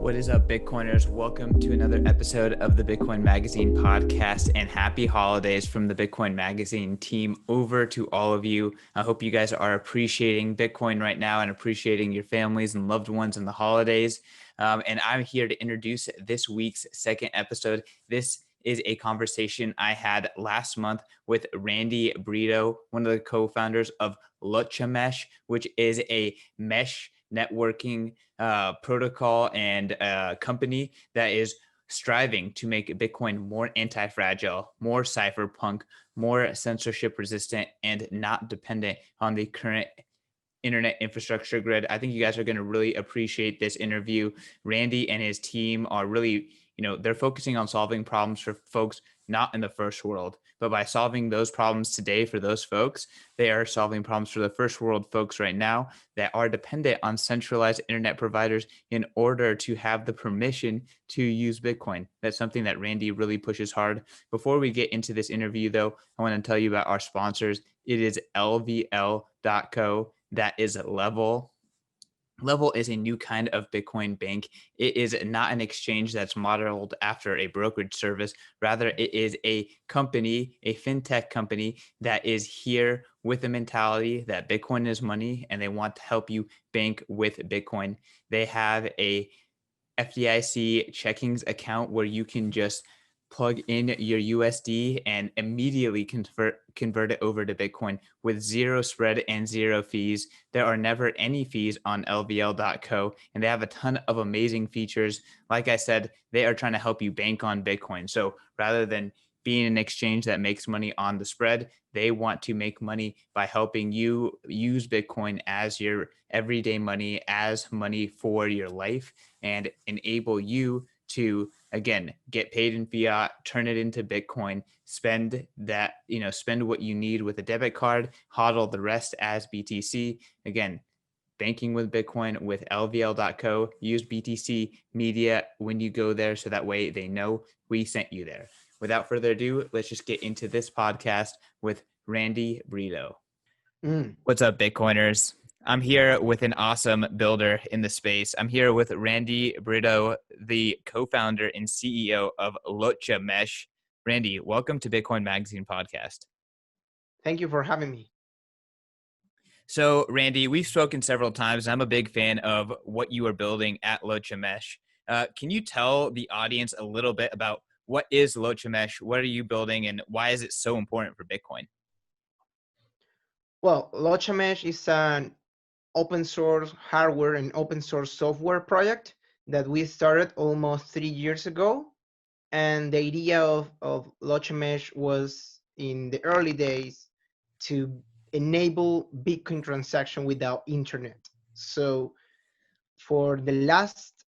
What is up, Bitcoiners? Welcome to another episode of the Bitcoin Magazine podcast, and happy holidays from the Bitcoin Magazine team over to all of you. I hope you guys are appreciating Bitcoin right now and appreciating your families and loved ones in the holidays. And I'm here to introduce this week's second episode. This is a conversation I had last month with Randy Brito, one of the co-founders of Locha Mesh, which is a mesh networking protocol and company that is striving to make Bitcoin more anti-fragile, more cypherpunk, more censorship resistant, and not dependent on the current internet infrastructure grid. I think you guys are going to really appreciate this interview. Randy and his team are really, they're focusing on solving problems for folks not in the first world, but by solving those problems today for those folks, they are solving problems for the first world folks right now that are dependent on centralized internet providers in order to have the permission to use Bitcoin. That's something that Randy really pushes hard. Before we get into this interview, though, I want to tell you about our sponsors. It is lvl.co. That is Level. Level is a new kind of Bitcoin bank. It is not an exchange that's modeled after a brokerage service. Rather, it is a company, a fintech company that is here with the mentality that Bitcoin is money and they want to help you bank with Bitcoin. They have a FDIC checkings account where you can just plug in your USD and immediately convert it over to Bitcoin with zero spread and zero fees. There are never any fees on lvl.co, and they have a ton of amazing features. Like I said, they are trying to help you bank on Bitcoin. So rather than being an exchange that makes money on the spread, they want to make money by helping you use Bitcoin as your everyday money, as money for your life, and enable you to, again, get paid in fiat, turn it into Bitcoin, spend that, spend what you need with a debit card, hodl the rest as BTC. Again, banking with Bitcoin with lvl.co. Use BTC media when you go there so that way they know we sent you there. Without further ado, let's just get into this podcast with Randy Brito. What's up, Bitcoiners? I'm here with an awesome builder in the space. I'm here with Randy Brito, the co-founder and CEO of Locha Mesh. Randy, welcome to Bitcoin Magazine podcast. Thank you for having me. So, Randy, we've spoken several times. I'm a big fan of what you are building at Locha Mesh. Can you tell the audience a little bit about what is Locha Mesh? What are you building, and why is it so important for Bitcoin? Well, Locha Mesh is an open source hardware and open source software project that we started almost 3 years ago. And the idea of Locha Mesh was in the early days to enable Bitcoin transaction without internet. So for the last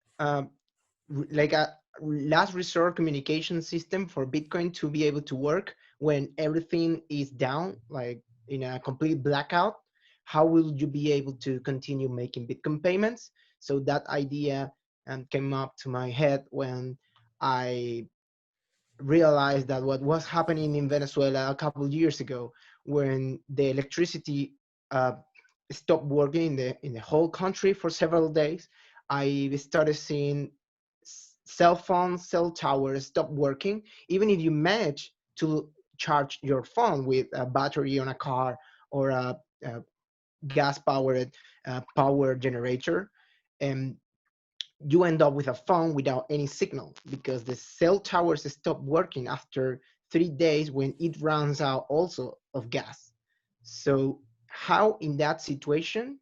resort communication system for Bitcoin to be able to work when everything is down, like in a complete blackout, how will you be able to continue making Bitcoin payments? So that idea came up to my head when I realized that what was happening in Venezuela a couple of years ago, when the electricity uh, stopped working in the whole country for several days, I started seeing cell phones, cell towers stop working. Even if you manage to charge your phone with a battery on a car or a gas-powered power generator, and you end up with a phone without any signal because the cell towers stop working after 3 days when it runs out also of gas. So how in that situation,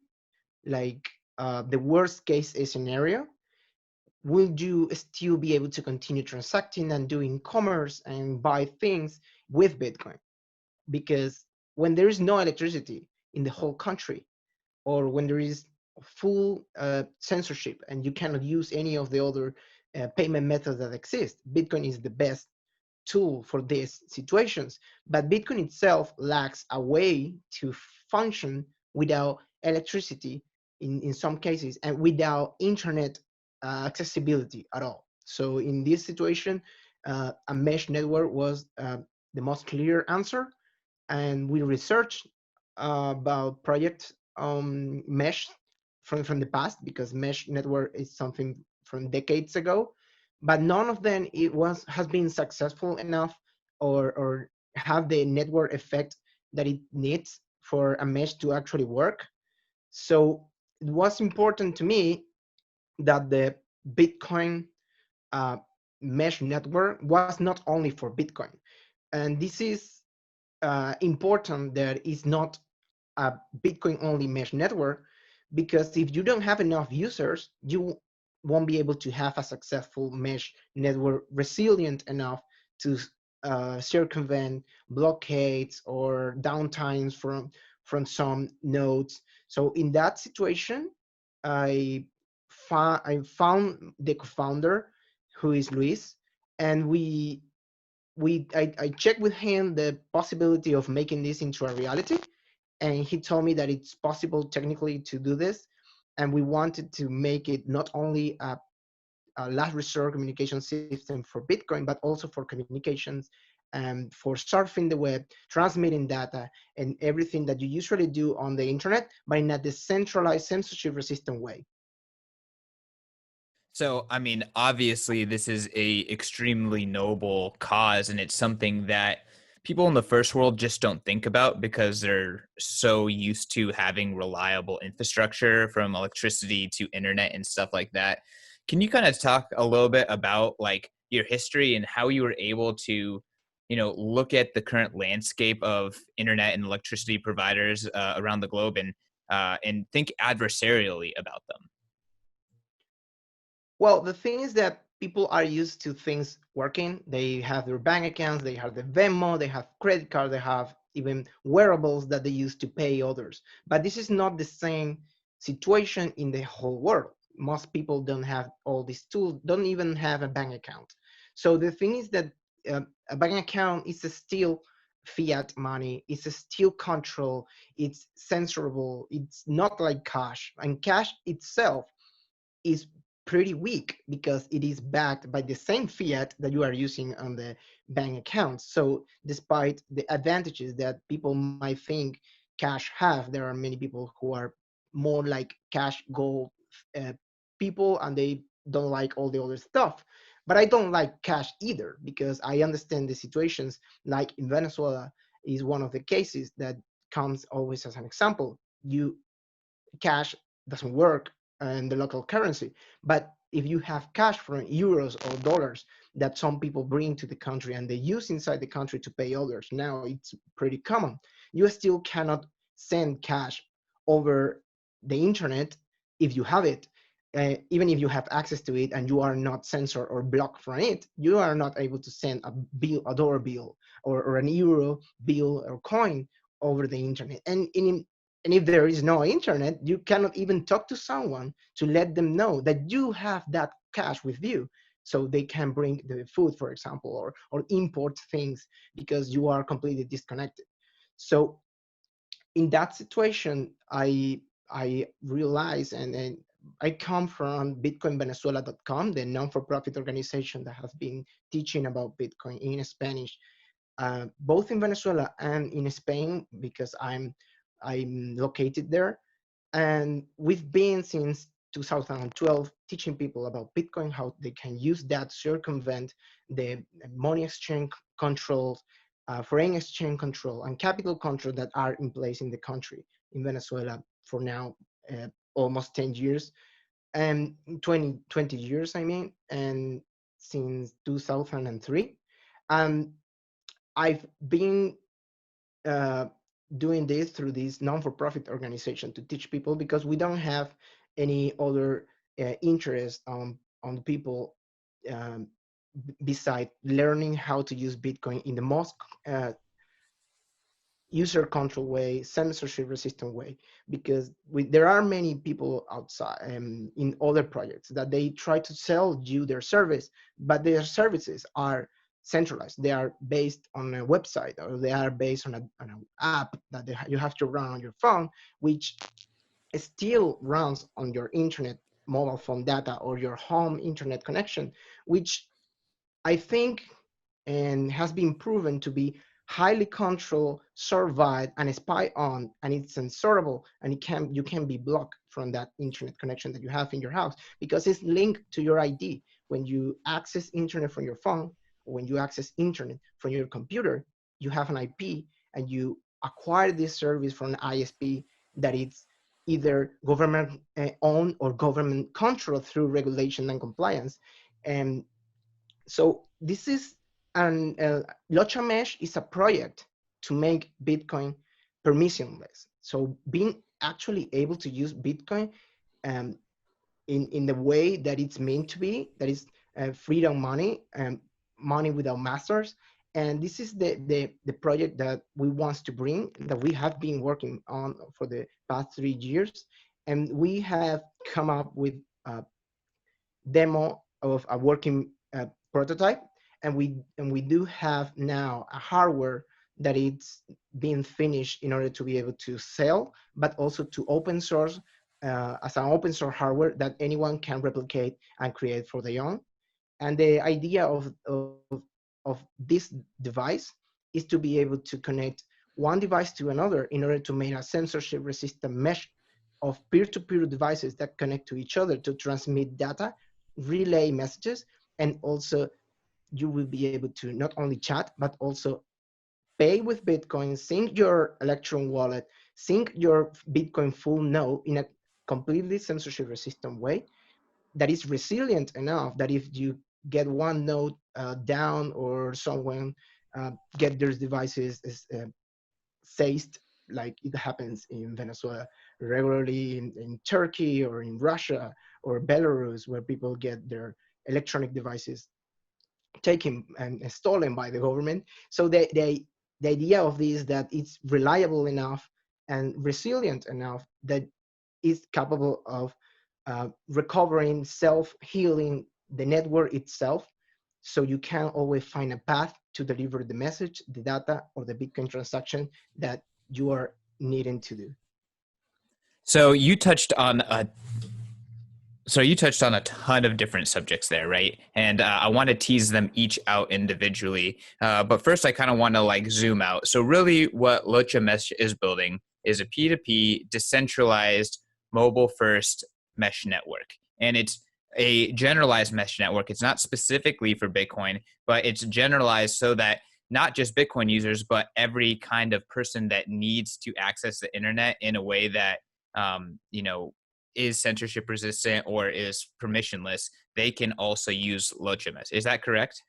like the worst case scenario, will you still be able to continue transacting and doing commerce and buy things with Bitcoin? Because when there is no electricity in the whole country, or when there is full censorship and you cannot use any of the other payment methods that exist, Bitcoin is the best tool for these situations. But Bitcoin itself lacks a way to function without electricity in some cases and without internet accessibility at all. So in this situation, a mesh network was the most clear answer. And we researched about projects mesh from the past, because mesh network is something from decades ago, but none of them has been successful enough or have the network effect that it needs for a mesh to actually work. So it was important to me that the Bitcoin uh, mesh network was not only for Bitcoin. And this is important that it's not a Bitcoin only mesh network, because if you don't have enough users, you won't be able to have a successful mesh network resilient enough to circumvent blockades or downtimes from some nodes. So in that situation, I I found the co-founder, who is Luis, and I checked with him the possibility of making this into a reality, and he told me that it's possible technically to do this, and we wanted to make it not only a last resort communication system for Bitcoin, but also for communications and for surfing the web, transmitting data, and everything that you usually do on the internet, but in a decentralized, censorship resistant way. So, I mean, obviously, this is a extremely noble cause, and it's something that people in the first world just don't think about because they're so used to having reliable infrastructure from electricity to internet and stuff like that. Can you kind of talk a little bit about like your history and how you were able to, look at the current landscape of internet and electricity providers around the globe and think adversarially about them? Well, the thing is that people are used to things working. They have their bank accounts, they have the Venmo, they have credit cards, they have even wearables that they use to pay others. But this is not the same situation in the whole world. Most people don't have all these tools, don't even have a bank account. So the thing is that a bank account is a still fiat money, it's a still control, it's censorable, it's not like cash. And cash itself is pretty weak because it is backed by the same fiat that you are using on the bank accounts. So despite the advantages that people might think cash have, there are many people who are more like cash gold uh, people, and they don't like all the other stuff. But I don't like cash either, because I understand the situations, like in Venezuela is one of the cases that comes always as an example. You cash doesn't work in the local currency. But if you have cash from euros or dollars that some people bring to the country and they use inside the country to pay others, now it's pretty common. You still cannot send cash over the internet if you have it. Even if you have access to it and you are not censored or blocked from it, you are not able to send a bill, a dollar bill, or an euro bill or coin over the internet. And if there is no internet, you cannot even talk to someone to let them know that you have that cash with you, so they can bring the food, for example, or import things, because you are completely disconnected. So in that situation, I realized, and I come from bitcoinvenezuela.com, the non-for-profit organization that has been teaching about Bitcoin in Spanish, both in Venezuela and in Spain, because I'm located there. And we've been since 2012 teaching people about Bitcoin, how they can use that to circumvent the money exchange controls, foreign exchange control, and capital control that are in place in the country, in Venezuela, for now almost 10 years, and 20 years, I mean, and since 2003. And I've been uh, doing this through this non-for-profit organization to teach people, because we don't have any other interest on the people, um, beside learning how to use Bitcoin in the most uh, user control way, censorship resistant way, because there are many people outside in other projects that they try to sell you their service, but their services are centralized. They are based on a website, or they are based on an app that you have to run on your phone, which still runs on your internet mobile phone data or your home internet connection, which I think and has been proven to be highly controlled, surveyed, and spied on, and it's censorable, and you can be blocked from that internet connection that you have in your house, because it's linked to your ID. When you access internet from your phone, or when you access internet from your computer, you have an IP, and you acquire this service from an ISP that it's either government owned or government controlled through regulation and compliance. And so this is an Locha Mesh is a project to make Bitcoin permissionless. So being actually able to use Bitcoin um, in the way that it's meant to be, that is freedom money and money without masters. And this is the project that we want to bring, that we have been working on for the past 3 years. And we have come up with a demo of a working prototype, and we do have now a hardware that it's being finished in order to be able to sell, but also to open source as an open source hardware that anyone can replicate and create for their own. And the idea of this device is to be able to connect one device to another in order to make a censorship resistant mesh of peer-to-peer devices that connect to each other to transmit data, relay messages, and also you will be able to not only chat, but also pay with Bitcoin, sync your Electron wallet, sync your Bitcoin full node in a completely censorship resistant way that is resilient enough that if you get one node down, or someone get their devices seized, like it happens in Venezuela regularly, in Turkey or in Russia or Belarus, where people get their electronic devices taken and stolen by the government. So the idea of this is that it's reliable enough and resilient enough that it's capable of recovering, self-healing the network itself. So you can always find a path to deliver the message, the data, or the Bitcoin transaction that you are needing to do. So you touched on a ton of different subjects there, right? And I want to tease them each out individually. But first, I kind of want to like zoom out. So really, what Locha Mesh is building is a P2P decentralized mobile first mesh network, and it's a generalized mesh network. It's not specifically for Bitcoin, but it's generalized so that not just Bitcoin users, but every kind of person that needs to access the internet in a way that you know, is censorship resistant or is permissionless, they can also use Locha Mesh. Is that correct?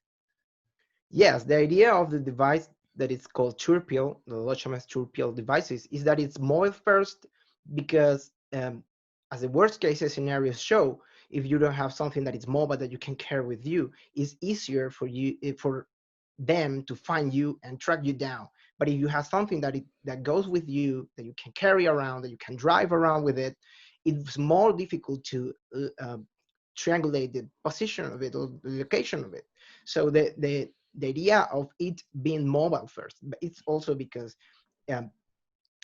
Yes, the idea of the device that is called Churpill, the Lochamas Churpill devices, is that it's mobile first because, as the worst case scenarios show, if you don't have something that is mobile that you can carry with you, it's easier for you for them to find you and track you down. But if you have something that goes with you, that you can carry around, that you can drive around with it, it's more difficult to triangulate the position of it or the location of it. So the idea of it being mobile first, but it's also because um,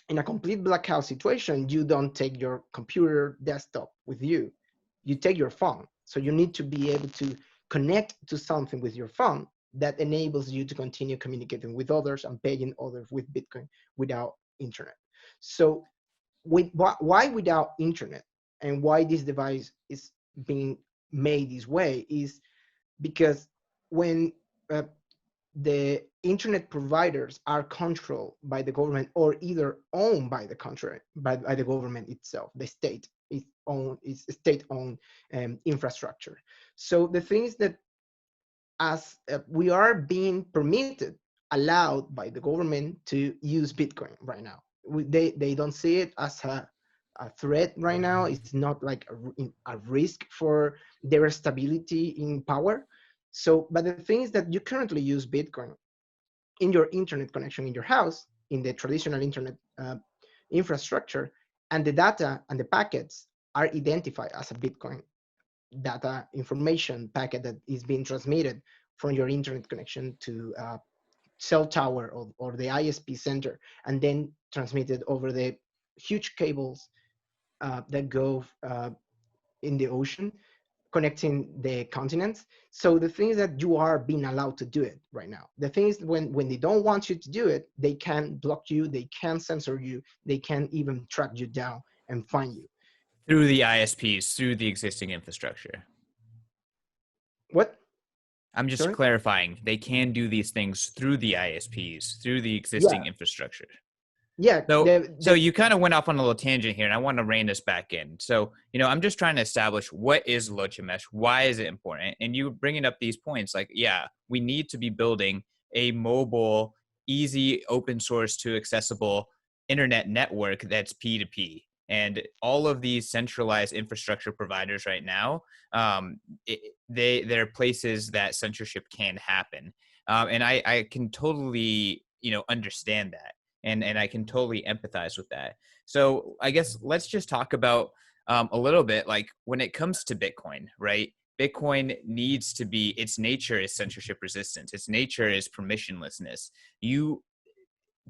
in a complete blackout situation, you don't take your computer desktop with you. You take your phone. So you need to be able to connect to something with your phone that enables you to continue communicating with others and paying others with Bitcoin without internet. So why without internet, and why this device is being made this way is because when uh, the internet providers are controlled by the government or either owned by the country, by the government itself, the state is state-owned infrastructure. So the thing is that as we are being permitted, allowed by the government to use Bitcoin right now. They don't see it as a threat right now. It's not like a risk for their stability in power. So, but the thing is that you currently use Bitcoin in your internet connection in your house, in the traditional internet infrastructure, and the data and the packets are identified as a Bitcoin data information packet that is being transmitted from your internet connection to cell tower or the ISP center, and then transmitted over the huge cables that go in the ocean connecting the continents. So the thing is that you are being allowed to do it right now. The thing is when they don't want you to do it, they can block you, they can censor you, they can even track you down and find you. through the ISPs, through the existing infrastructure. What? I'm just Sorry? clarifying. They can do these things through the ISPs, through the Yeah, existing infrastructure. yeah. So, so The you kind of went off on a little tangent here, and I want to rein this back in. So, I'm just trying to establish what is Locha Mesh, why is it important, and you bringing up these points, like, yeah, we need to be building a mobile, easy, open source to accessible internet network that's P2P. And all of these centralized infrastructure providers right now, they're places that censorship can happen, and I can totally understand that, and I can totally empathize with that. So I guess let's just talk about a little bit, like when it comes to Bitcoin, right? Bitcoin needs to be, its nature is censorship resistance. Its nature is permissionlessness. You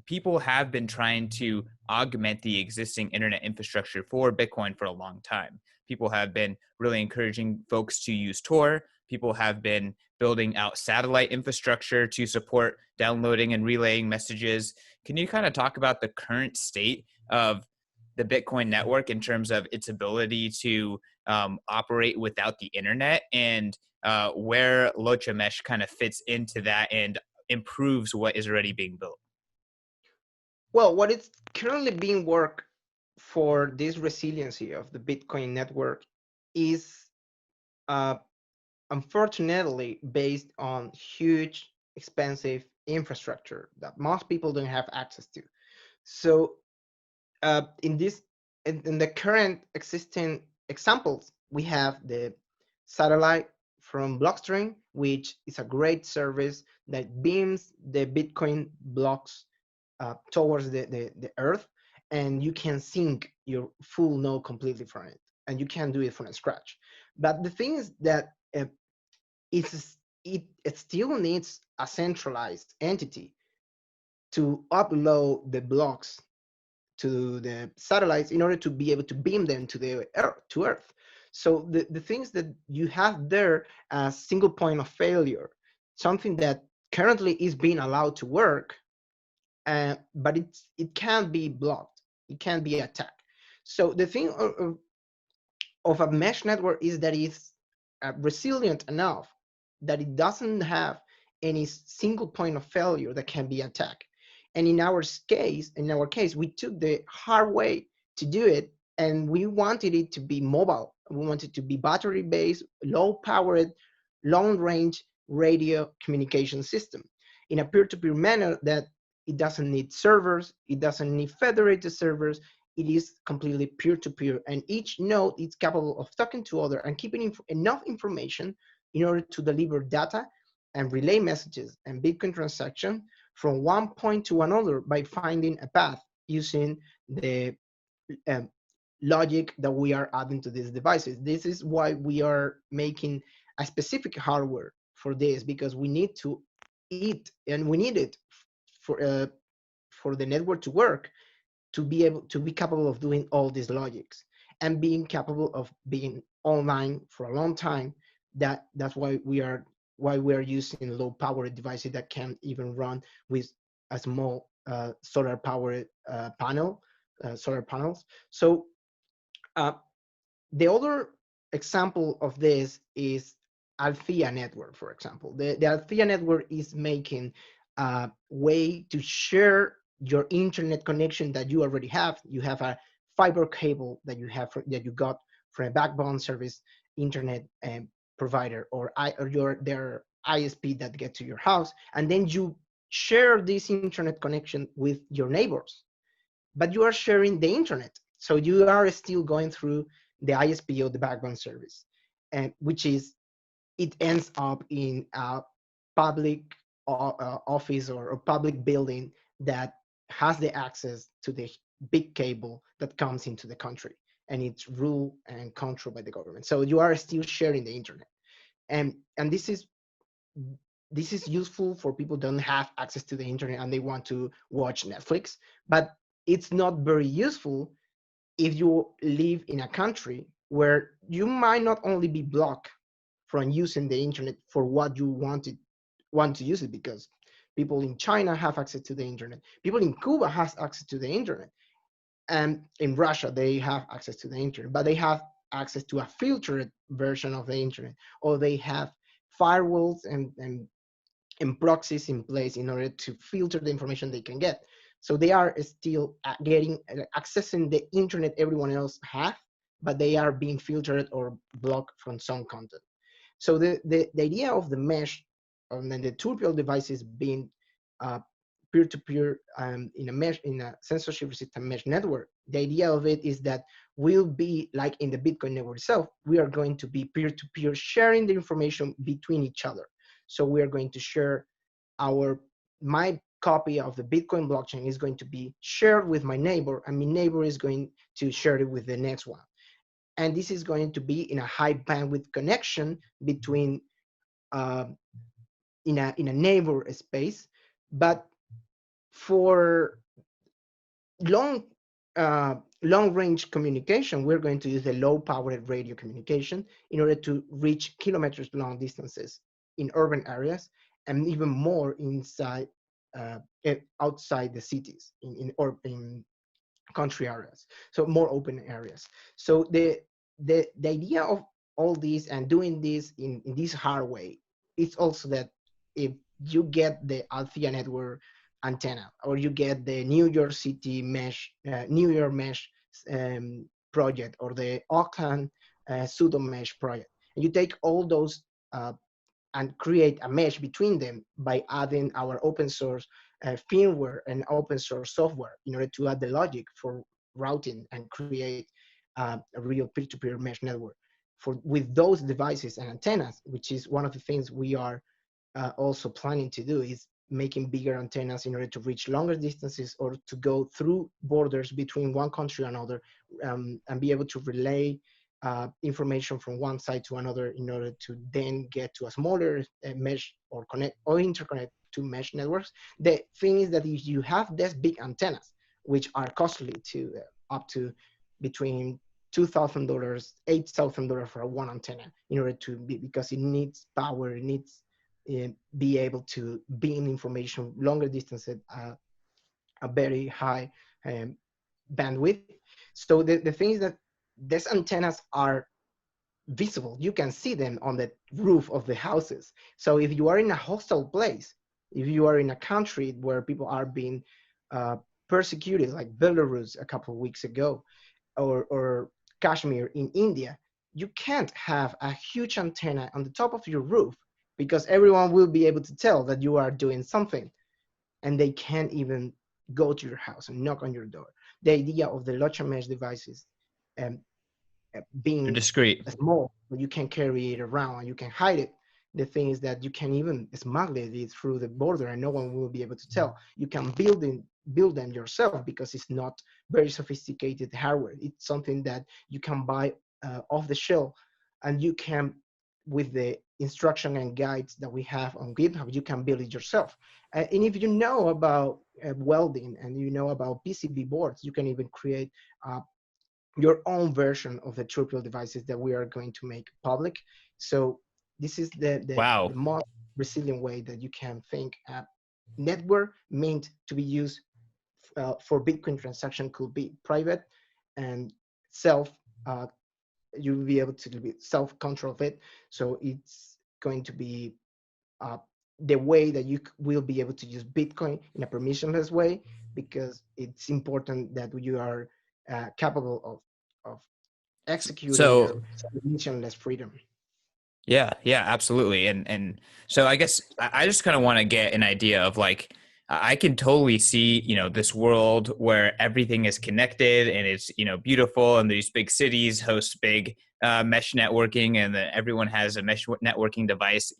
People have been trying to augment the existing internet infrastructure for Bitcoin for a long time. People have been really encouraging folks to use Tor. People have been building out satellite infrastructure to support downloading and relaying messages. Can you kind of talk about the current state of the Bitcoin network in terms of its ability to operate without the internet, and where Locha Mesh kind of fits into that and improves what is already being built? Well, what is currently being worked for this resiliency of the Bitcoin network is uh, unfortunately based on huge, expensive infrastructure that most people don't have access to. So, in this, in the current existing examples, we have the satellite from Blockstream, which is a great service that beams the Bitcoin blocks towards the earth, and you can sync your full node completely from it, and you can do it from scratch. But the thing is that it still needs a centralized entity to upload the blocks to the satellites in order to be able to beam them to the earth. So the things that you have there as single point of failure, something that currently is being allowed to work, but it can't be blocked. It can't be attacked. So the thing of a mesh network is that it's resilient enough that it doesn't have any single point of failure that can be attacked. And in our case, we took the hard way to do it, and we wanted it to be mobile. We wanted to be battery based, low powered, long range radio communication system in a peer-to-peer manner that it doesn't need servers, it doesn't need federated servers, it is completely peer-to-peer, and each node is capable of talking to other and keeping enough information in order to deliver data and relay messages and Bitcoin transaction from one point to another by finding a path using the um, logic that we are adding to these devices. This is why we are making a specific hardware for this, because we need to eat and we need it for uh, for the network to work, to be able to be capable of doing all these logics and being capable of being online for a long time. That's why we are using low powered devices that can even run with a small solar powered solar panels. So uh, the other example of this is Althea network, for example. The Althea network is making a way to share your internet connection that you already have. You have a fiber cable that you got from a backbone service internet provider, or their ISP that get to your house, and then you share this internet connection with your neighbors, but you are sharing the internet. So you are still going through the ISP or the backbone service, and which is, it ends up in a public office or a public building that has the access to the big cable that comes into the country, and it's ruled and controlled by the government. So you are still sharing the internet, and this is useful for people who don't have access to the internet and they want to watch Netflix, but it's not very useful if you live in a country where you might not only be blocked from using the internet for what you want to use it, because people in China have access to the internet, people in Cuba has access to the internet, And in Russia, they have access to the internet, but they have access to a filtered version of the internet, or they have firewalls and proxies in place in order to filter the information they can get. So they are still getting accessing the internet everyone else has, but they are being filtered or blocked from some content. So the idea of the mesh and then the tutorial devices being uh, peer-to-peer in a mesh in a censorship resistant mesh network, the idea of it is that we'll be like in the Bitcoin network itself, we are going to be peer-to-peer sharing the information between each other. So we are going to share our my copy of the Bitcoin blockchain is going to be shared with my neighbor, and my neighbor is going to share it with the next one. And this is going to be in a high bandwidth connection between uh, in a neighbor space. But for long long range communication, we're going to use the low powered radio communication in order to reach kilometers long distances in urban areas, and even more inside outside the cities in country areas, so more open areas. So the idea of all this and doing this in this hard way is also that if you get the Althea network antenna, or you get the New York City mesh, New York mesh project, or the Auckland pseudo mesh project, and you take all those and create a mesh between them by adding our open source firmware and open source software in order to add the logic for routing and create a real peer-to-peer mesh network for with those devices and antennas, which is one of the things we are also planning to do, is making bigger antennas in order to reach longer distances or to go through borders between one country and another, and be able to relay information from one side to another in order to then get to a smaller mesh or connect or interconnect to mesh networks. The thing is that if you have these big antennas, which are costly to up to between $2,000, $8,000 for one antenna, in order to be, because it needs power, it needs be able to beam information longer distances at a very high um, bandwidth. So the thing is that these antennas are visible. You can see them on the roof of the houses. So if you are in a hostile place, if you are in a country where people are being uh, persecuted, like Belarus a couple of weeks ago, or Kashmir in India, you can't have a huge antenna on the top of your roof, because everyone will be able to tell that you are doing something, and they can't even go to your house and knock on your door. The idea of the Locha Mesh devices um, They're being discreet. small, but you can carry it around and you can hide it. The thing is that you can even smuggle it through the border and no one will be able to tell. You can build them yourself, because it's not very sophisticated hardware. It's something that you can buy off the shelf, and you can, with the instruction and guides that we have on GitHub, you can build it yourself. And if you know about welding and you know about PCB boards, you can even create your own version of the triple devices that we are going to make public. So this is the Wow. most resilient way that you can think. Network meant to be used for Bitcoin transaction could be private and self. Uh, you will be able to be self-control of it. So it's going to be the way that you will be able to use Bitcoin in a permissionless way, because it's important that you are capable of executing So permissionless freedom. yeah, yeah, absolutely. And so I guess I just kind of want to get an idea of like I can totally see, this world where everything is connected and it's, beautiful, and these big cities host big mesh networking, and then everyone has a mesh networking device,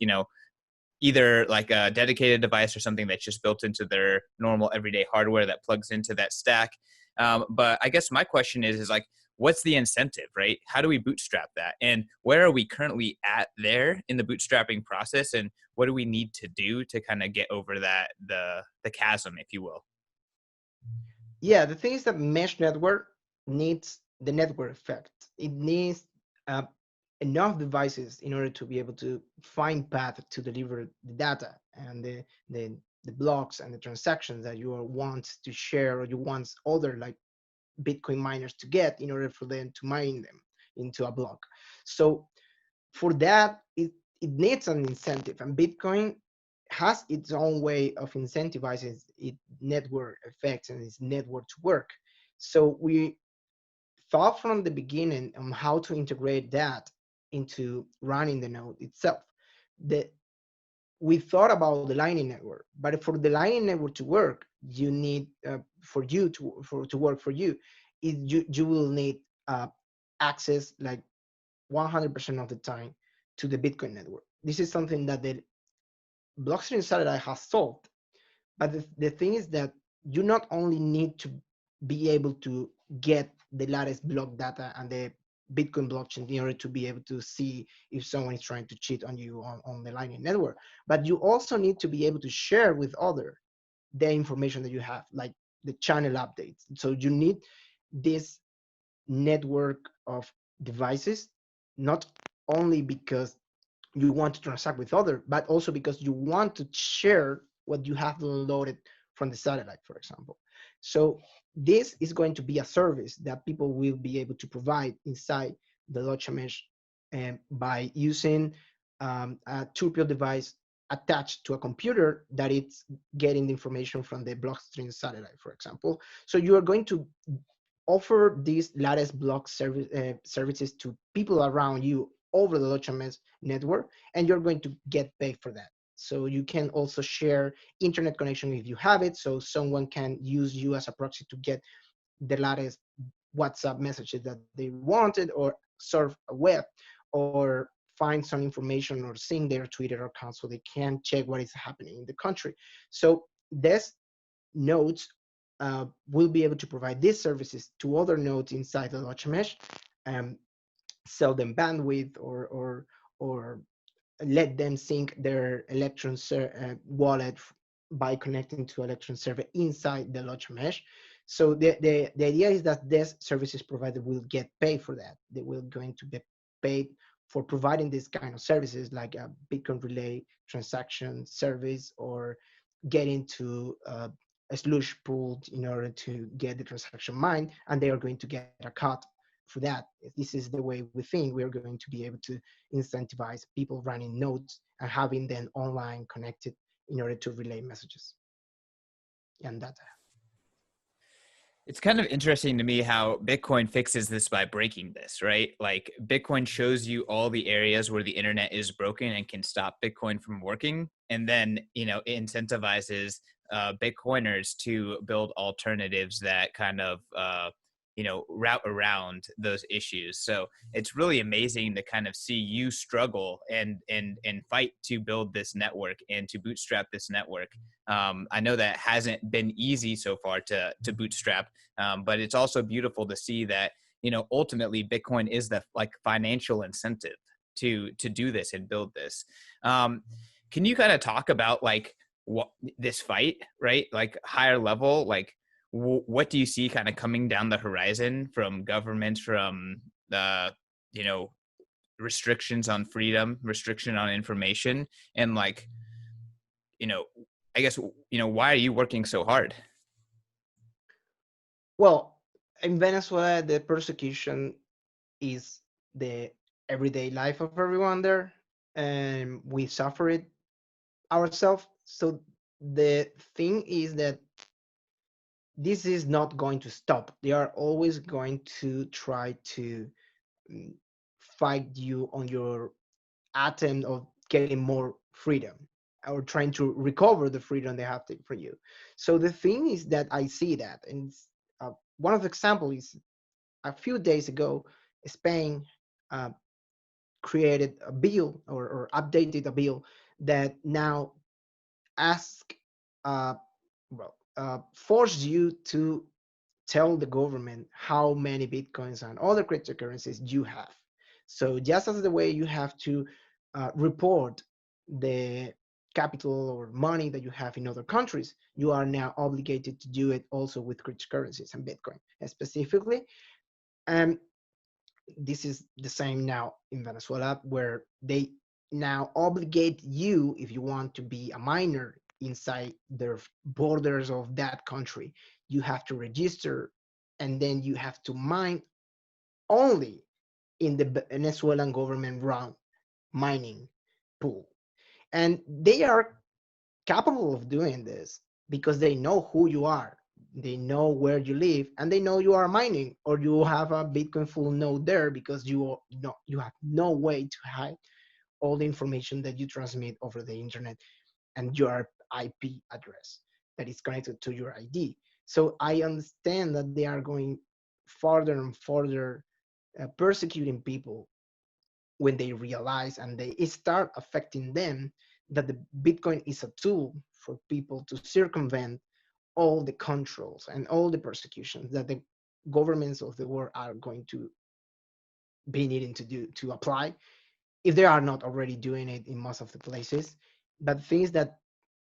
either like a dedicated device or something that's just built into their normal everyday hardware that plugs into that stack. But I guess my question is like, what's the incentive, right? How do we bootstrap that? And where are we currently at there in the bootstrapping process? And what do we need to do to kind of get over that, the chasm, if you will? Yeah, the thing is that mesh network needs the network effect. It needs uh, enough devices in order to be able to find path to deliver the data and the blocks and the transactions that you want to share, or you want other like Bitcoin miners to get in order for them to mine them into a block. So for that, it needs an incentive, and Bitcoin has its own way of incentivizing its network effects and its network to work. So we thought from the beginning on how to integrate that into running the node itself. The, we thought about the Lightning Network, but for the Lightning Network to work, you need for you to work for you, you will need access like 100% of the time to the Bitcoin network. This is something that the blockchain satellite has solved. But the thing is that you not only need to be able to get the latest block data and the Bitcoin blockchain in order to be able to see if someone is trying to cheat on you on the Lightning Network, but you also need to be able to share with other the information that you have, like the channel updates. So you need this network of devices, not only because you want to transact with other, but also because you want to share what you have downloaded from the satellite, for example. So this is going to be a service that people will be able to provide inside the Locha Mesh by using a two-pin device attached to a computer that it's getting the information from the blockstream satellite, for example. So you are going to offer these latest services to people around you over the Locha Mesh network, and you're going to get paid for that. So you can also share internet connection if you have it, so someone can use you as a proxy to get the latest WhatsApp messages that they wanted, or surf a web, or find some information or sync their Twitter account so they can check what is happening in the country. So this nodes will be able to provide these services to other nodes inside the Locha Mesh, um, sell them bandwidth, or let them sync their Electron wallet by connecting to Electron server inside the Locha Mesh. So the idea is that this services provider will get paid for that. They will going to be paid for providing this kind of services, like a Bitcoin relay transaction service, or getting to a slush pool in order to get the transaction mined, and they are going to get a cut for that. This is the way we think we are going to be able to incentivize people running nodes and having them online connected in order to relay messages and data. It's kind of interesting to me how Bitcoin fixes this by breaking this, right? Like Bitcoin shows you all the areas where the internet is broken and can stop Bitcoin from working. And then, it incentivizes Bitcoiners to build alternatives that kind of, route around those issues. So it's really amazing to kind of see you struggle and fight to build this network and to bootstrap this network. I know that hasn't been easy so far to bootstrap, but it's also beautiful to see that ultimately Bitcoin is the like financial incentive to do this and build this. Can you kind of talk about like what this fight, right? Like higher level, like what do you see kind of coming down the horizon from governments, from you know restrictions on freedom, restriction on information, and like you know I guess why are you working so hard? Well, in Venezuela, the persecution is the everyday life of everyone there, and we suffer it ourselves. So the thing is that this is not going to stop. They are always going to try to mm, fight you on your attempt of getting more freedom, or trying to recover the freedom they have taken from you. So the thing is that I see that, and one of the examples is a few days ago, Spain uh, created a bill, or updated a bill that now ask, uh, force you to tell the government how many bitcoins and other cryptocurrencies you have. So just as the way you have to report the capital or money that you have in other countries, you are now obligated to do it also with cryptocurrencies and Bitcoin specifically. And this is the same now in Venezuela, where they now obligate you, if you want to be a miner inside their borders of that country, you have to register and then you have to mine only in the Venezuelan government run mining pool. And they are capable of doing this because they know who you are, they know where you live, and they know you are mining or you have a Bitcoin full node there because you have no way to hide all the information that you transmit over the internet and your IP address that is connected to your ID. So I understand that they are going further and further persecuting people when they realize and they start affecting them that the Bitcoin is a tool for people to circumvent all the controls and all the persecutions that the governments of the world are going to be needing to do to apply if they are not already doing it in most of the places. But things that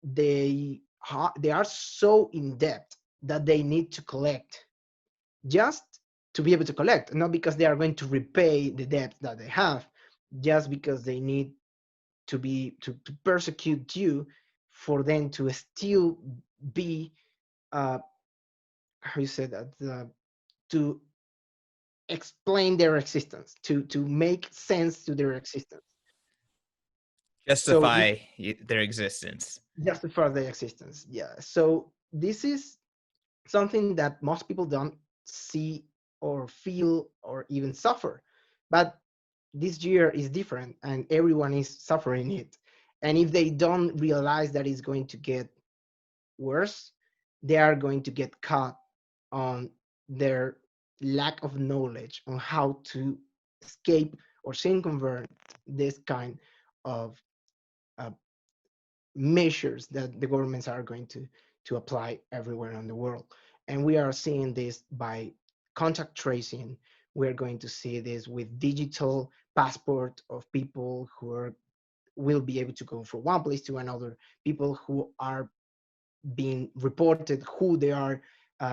they are so in depth that they need to collect just to be able to collect, not because they are going to repay the debt that they have, just because they need to persecute you for them to still be how you say that to explain their existence, to make sense to their existence. So this Justify their existence. justify their existence. Yeah. So this is something that most people don't see or feel or even suffer. But this year is different and everyone is suffering it. And if they don't realize that it's going to get worse, they are going to get caught on their lack of knowledge on how to escape or circumvent this kind of uh, measures that the governments are going to apply everywhere in the world. And we are seeing this by contact tracing. We're going to see this with digital passport of people who are will be able to go from one place to another, people who are being reported who they are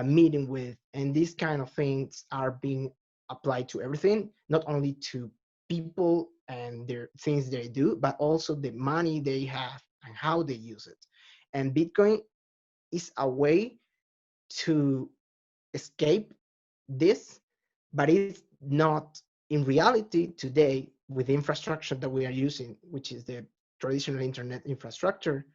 meeting with, and these kind of things are being applied to everything, not only to people and their things they do, but also the money they have and how they use it. And Bitcoin is a way to escape this, but it's not in reality today with the infrastructure that we are using, which is the traditional internet infrastructure,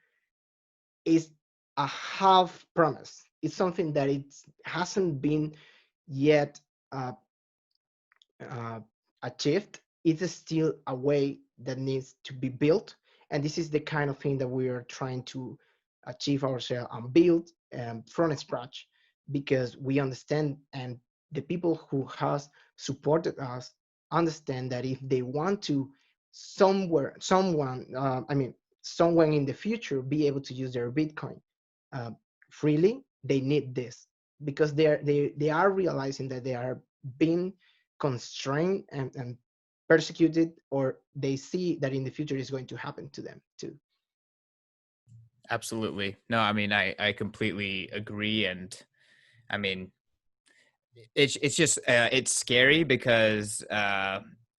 is a half promise. It's something that it hasn't been yet uh, uh, achieved. It's still a way that needs to be built, and this is the kind of thing that we are trying to achieve ourselves and build from scratch, because we understand, and the people who has supported us understand that if they want to someone in the future be able to use their Bitcoin uh, freely, they need this because they are realizing that they are being constrained and persecuted, or they see that in the future is going to happen to them too. Absolutely. No, I mean, I completely agree. And I mean, it's just it's scary because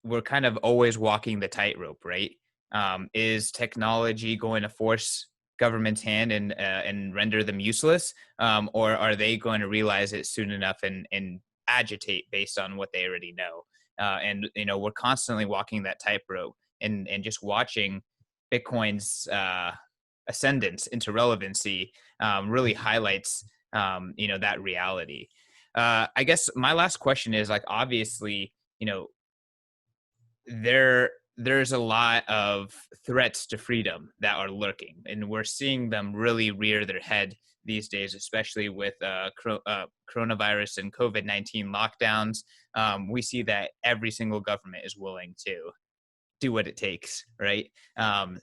we're kind of always walking the tightrope, right? Is technology going to force government's hand and render them useless, or are they going to realize it soon enough and agitate based on what they already know? And we're constantly walking that tightrope and just watching Bitcoin's ascendance into relevancy really highlights that reality. I guess my last question is, like, obviously, there's a lot of threats to freedom that are lurking, and we're seeing them really rear their head these days, especially with coronavirus and COVID-19 lockdowns. We see that every single government is willing to do what it takes, right?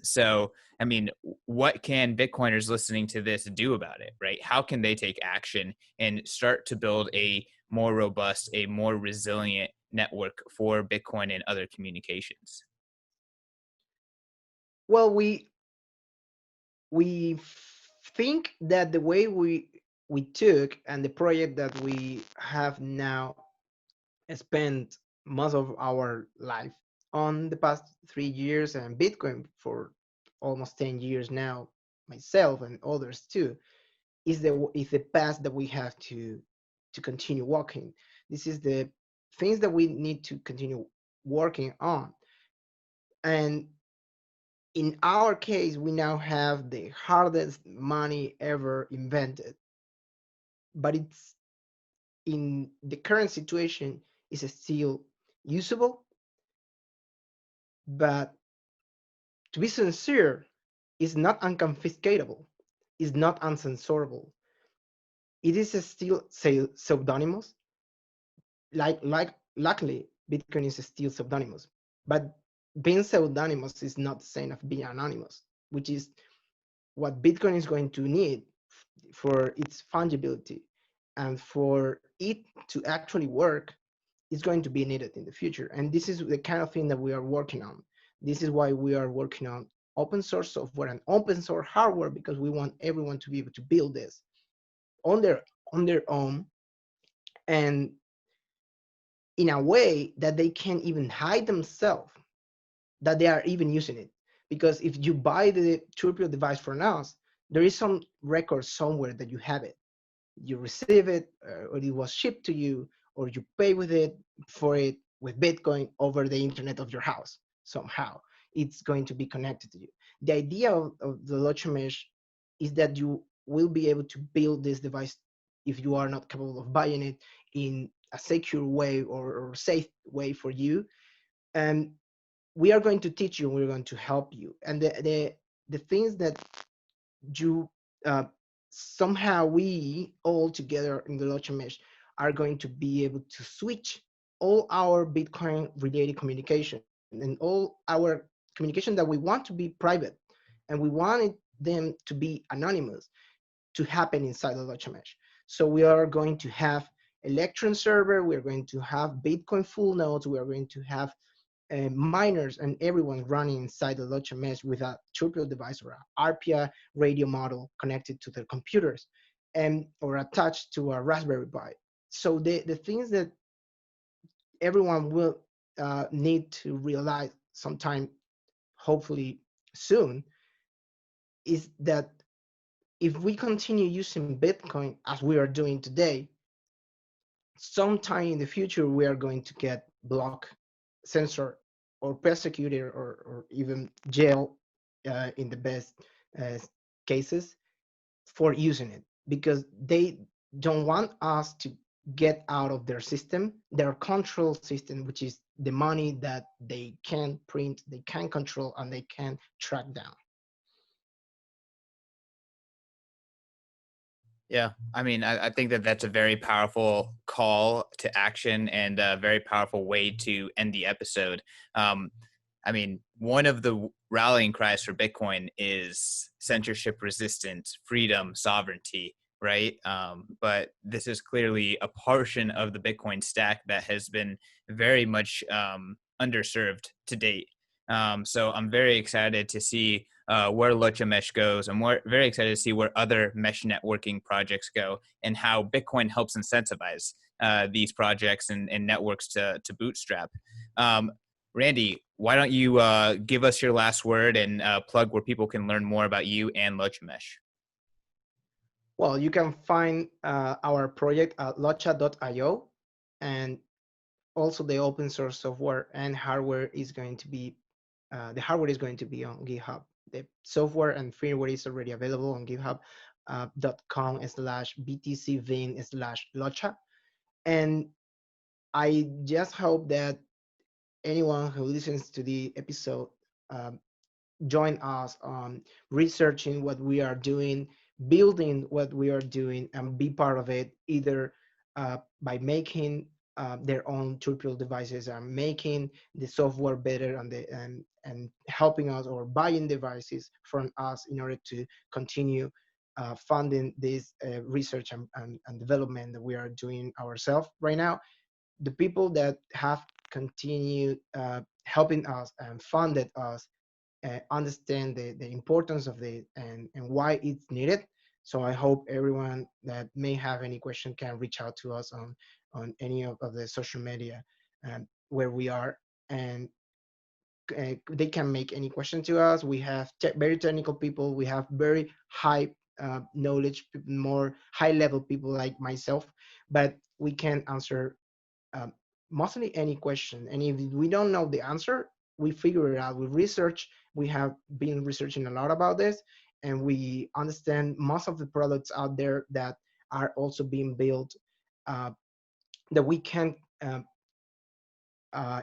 So, I mean, what can Bitcoiners listening to this do about it, right? How can they take action and start to build a more robust, a more resilient network for Bitcoin and other communications? Well, we think that the way we took and the project that we have now spent most of our life on the past 3 years, and Bitcoin for almost 10 years now, myself and others too, is the path that we have to continue walking. This is the things that we need to continue working on. And in our case, we now have the hardest money ever invented, but it's in the current situation is still usable. But to be sincere, it's not unconfiscatable, it's not uncensorable. It is still say pseudonymous. Luckily, Bitcoin is still pseudonymous, but being pseudonymous is not the same as being anonymous, which is what Bitcoin is going to need for its fungibility and for it to actually work is going to be needed in the future. And this is the kind of thing that we are working on. This is why we are working on open source software and open source hardware, because we want everyone to be able to build this on their own, and in a way that they can't even hide themselves that they are even using it. Because if you buy the Turpio device from us, there is some record somewhere that you have it. You receive it, or it was shipped to you, or you pay with it for it with Bitcoin over the internet of your house. Somehow, it's going to be connected to you. The idea of the Locha Mesh is that you will be able to build this device if you are not capable of buying it in a secure way or safe way for you. And we are going to teach you, we're going to help you. And the things that you uh, somehow we all together in the Locha Mesh are going to be able to switch all our Bitcoin related communication and all our communication that we want to be private and we wanted them to be anonymous to happen inside the Locha Mesh. So we are going to have Electron server, we're going to have Bitcoin full nodes, we are going to have miners and everyone running inside the Locha Mesh with a Turpio device or a RPA radio model connected to their computers and or attached to a Raspberry Pi. So the things that everyone will need to realize sometime, hopefully soon, is that if we continue using Bitcoin as we are doing today, sometime in the future we are going to get blocked, censored, or persecuted, or even jail in the best uh, cases for using it, because they don't want us to get out of their system, their control system, which is the money that they can print, they can control, and they can track down. Yeah, I mean, I think that that's a very powerful call to action and a very powerful way to end the episode. Um, I mean, one of the rallying cries for Bitcoin is censorship resistant, freedom, sovereignty, right? But this is clearly a portion of the Bitcoin stack that has been very much underserved to date. So I'm very excited to see where Locha Mesh goes. I'm very excited to see where other mesh networking projects go and how Bitcoin helps incentivize these projects and networks to bootstrap. Um, Randy, why don't you give us your last word and plug where people can learn more about you and Locha Mesh? Well, you can find our project at locha.io, and also the open source software and hardware is going to be the hardware is going to be on GitHub. The software and firmware is already available on github.com/btcvin/locha. And I just hope that anyone who listens to the episode um, join us on researching what we are doing, building what we are doing, and be part of it, either by making their own Turpio devices and making the software better and helping us, or buying devices from us in order to continue funding this research and development that we are doing ourselves right now. The people that have continued helping us and funded us understand the importance of it and why it's needed. So I hope everyone that may have any question can reach out to us on any of the social media where we are, and they can make any question to us. We have very technical people. We have very high knowledge, more high level people like myself. But we can answer um, mostly any question. And if we don't know the answer, we figure it out. We research. We have been researching a lot about this, and we understand most of the products out there that are also being built, uh, that we can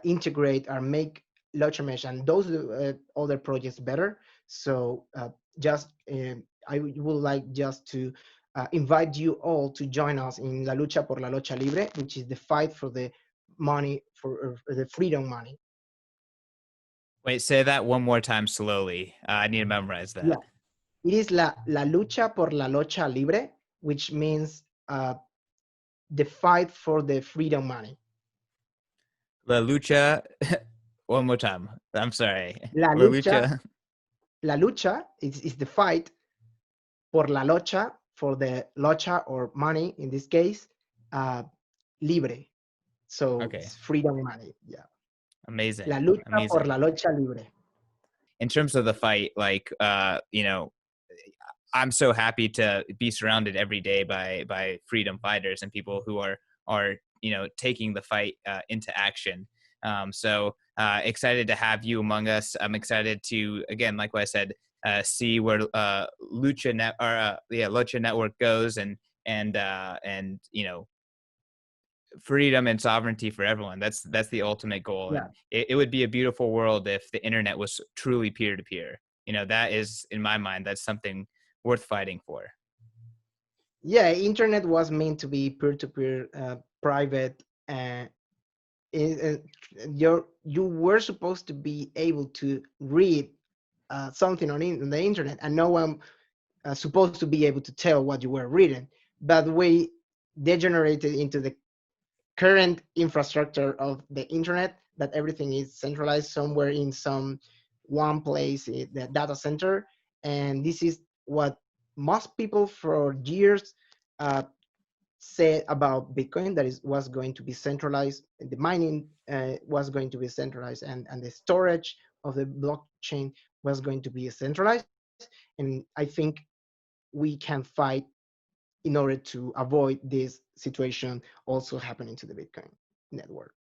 integrate or make Locha Mesh and those other projects better. So just I would like just to invite you all to join us in La Lucha por la Locha Libre, which is the fight for the money, for the freedom money. Wait, say that one more time slowly. I need to memorize Yeah, that. it is la Lucha por la Locha Libre, which means the fight for the freedom money. La Lucha, one more time. I'm sorry. La La Lucha, Lucha. la lucha is the fight por la locha, for the locha or money in this case, uh, libre. So Okay. it's freedom money. Yeah. La Amazing. lucha por Amazing. la locha libre. In terms of the fight, like, I'm so happy to be surrounded every day by freedom fighters and people who are taking the fight into action. So excited to have you among us. I'm excited to, again, like what I said, see where Lucha Network goes, and freedom and sovereignty for everyone. That's the ultimate goal, Yeah. and it would be a beautiful world if the internet was truly peer to peer. That is, in my mind, that's something worth fighting for. Yeah. Internet was meant to be peer to peer, private, and you were supposed to be able to read something on the internet, and no one supposed to be able to tell what you were reading. But we degenerated into the current infrastructure of the internet, that everything is centralized somewhere in some one place, the data center. And this is what most people for years uh, said about Bitcoin, that is was going to be centralized, the mining was going to be centralized, and the storage of the blockchain was going to be centralized. And I think we can fight in order to avoid this situation also happening to the Bitcoin network.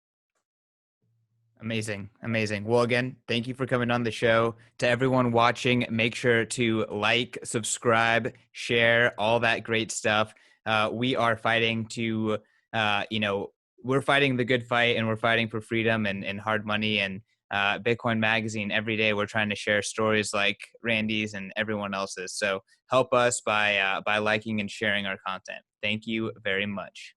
Amazing. Amazing. Well, again, thank you for coming on the show. To everyone watching, make sure to like, subscribe, share, all that great stuff. We are fighting to, we're fighting the good fight, and we're fighting for freedom and hard money. And Bitcoin Magazine, every day we're trying to share stories like Randy's and everyone else's. So help us by liking and sharing our content. Thank you very much.